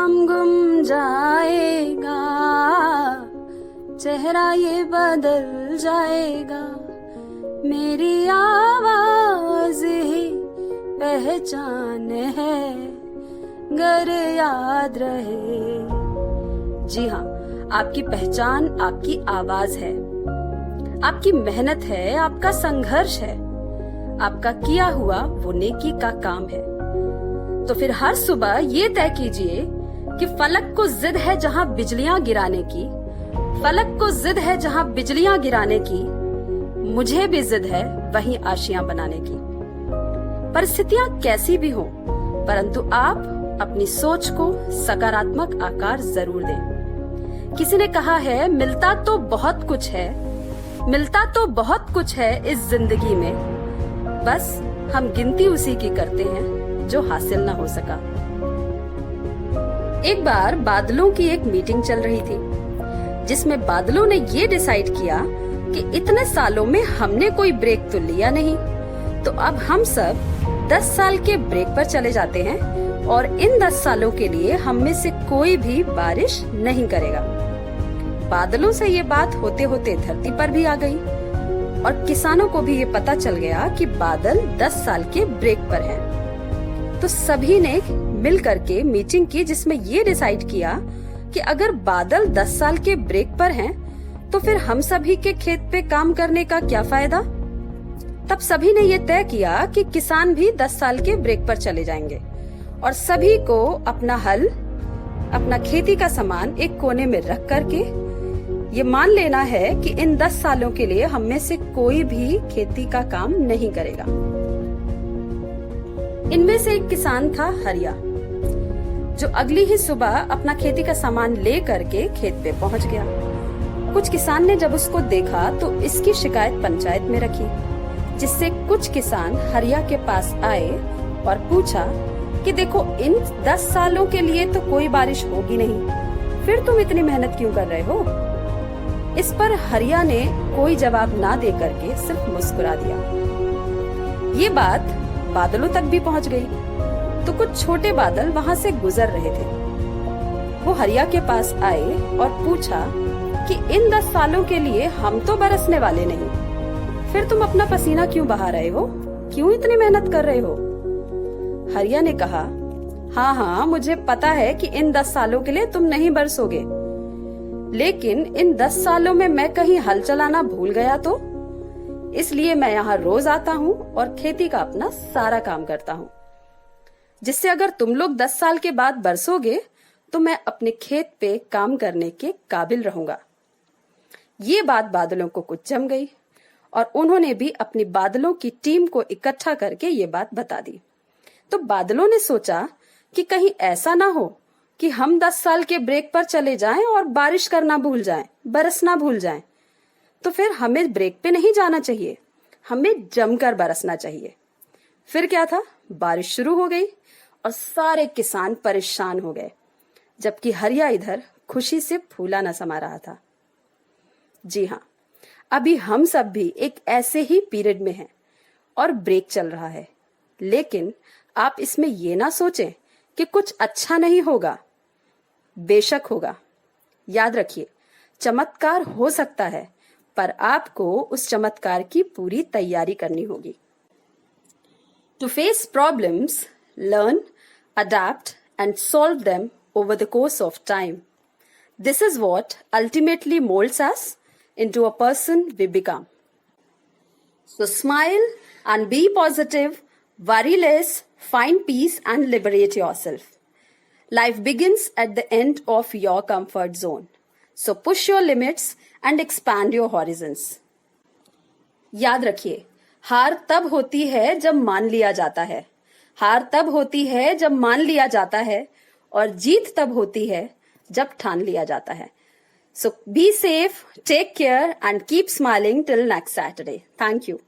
नाम गुम जाएगा, चेहरा ये बदल जाएगा, मेरी आवाज ही पहचान है, गर याद रहे। जी हाँ, आपकी पहचान आपकी आवाज है, आपकी मेहनत है, आपका संघर्ष है, आपका किया हुआ वो नेकी का काम है। तो फिर हर सुबह ये तय कीजिए कि फलक को जिद है जहाँ बिजलियां गिराने की, फलक को जिद है जहाँ बिजलियां गिराने की, मुझे भी जिद है वहीं आशियां बनाने की। परिस्थितियां कैसी भी हो, परंतु आप अपनी सोच को सकारात्मक आकार जरूर दें। किसी ने कहा है, मिलता तो बहुत कुछ है, मिलता तो बहुत कुछ है इस जिंदगी में, बस हम गिनती उसी की करते हैं जो हासिल ना हो सका। एक बार बादलों की एक मीटिंग चल रही थी, जिसमें बादलों ने ये डिसाइड किया कि इतने सालों में हमने कोई ब्रेक तो लिया नहीं, तो अब हम सब 10 साल के ब्रेक पर चले जाते हैं और इन 10 सालों के लिए हम में से कोई भी बारिश नहीं करेगा। बादलों से ये बात होते होते धरती पर भी आ गई और किसानों को भी ये पता चल गया कि बादल 10 साल के ब्रेक पर हैं। तो सभी ने मिल करके मीटिंग की, जिसमें ये डिसाइड किया कि अगर बादल 10 साल के ब्रेक पर हैं, तो फिर हम सभी के खेत पे काम करने का क्या फायदा। तब सभी ने ये तय किया कि किसान भी 10 साल के ब्रेक पर चले जाएंगे और सभी को अपना हल, अपना खेती का सामान एक कोने में रख करके ये मान लेना है कि इन 10 सालों के लिए हम में से कोई भी खेती का काम नहीं करेगा। इनमें से एक किसान था हरिया, जो अगली ही सुबह अपना खेती का सामान ले करके खेत पे पहुंच गया। कुछ किसान ने जब उसको देखा तो इसकी शिकायत पंचायत में रखी, जिससे कुछ किसान हरिया के पास आए और पूछा कि देखो, इन 10 सालों के लिए तो कोई बारिश होगी नहीं, फिर तुम इतनी मेहनत क्यों कर रहे हो। इस पर हरिया ने कोई जवाब ना दे करके सिर्फ मुस्कुरा दिया। ये बात बादलों तक भी पहुंच गई, तो कुछ छोटे बादल वहां से गुजर रहे थे। वो हरिया के पास आए और पूछा कि इन 10 सालों के लिए हम तो बरसने वाले नहीं, फिर तुम अपना पसीना क्यों बहा रहे हो, क्यों इतनी मेहनत कर रहे हो। हरिया ने कहा, हाँ, मुझे पता है कि इन 10 सालों के लिए तुम नहीं बरसोगे, लेकिन इन 10 सालों में मैं कहीं हल चलाना भूल गया तो, इसलिए मैं यहाँ रोज आता हूँ और खेती का अपना सारा काम करता हूँ, जिससे अगर तुम लोग 10 साल के बाद बरसोगे तो मैं अपने खेत पे काम करने के काबिल रहूंगा। ये बात बादलों को कुछ जम गई और उन्होंने भी अपनी बादलों की टीम को इकट्ठा करके ये बात बता दी। तो बादलों ने सोचा कि कहीं ऐसा ना हो कि हम 10 साल के ब्रेक पर चले जाएं और बारिश करना भूल जाएं, बरसना भूल जाएं। तो फिर हमें ब्रेक पे नहीं जाना चाहिए, हमें जमकर बरसना चाहिए। फिर क्या था, बारिश शुरू हो गई और सारे किसान परेशान हो गए, जबकि हरिया इधर खुशी से फूला न समा रहा था। जी हाँ, अभी हम सब भी एक ऐसे ही पीरियड में हैं और ब्रेक चल रहा है, लेकिन आप इसमें ये ना सोचें कि कुछ अच्छा नहीं होगा, बेशक होगा। याद रखिए, चमत्कार हो सकता है, पर आपको उस चमत्कार की पूरी तैयारी करनी होगी। To face problems, learn, adapt and solve them over the course of time. This is what ultimately molds us into a person we become. So smile and be positive, worry less, find peace and liberate yourself. Life begins at the end of your comfort zone. So push your limits and expand your horizons. याद रखिए, हार तब होती है जब मान लिया जाता है, हार तब होती है जब मान लिया जाता है, और जीत तब होती है जब ठान लिया जाता है. So be safe, take care and keep smiling till next Saturday. Thank you.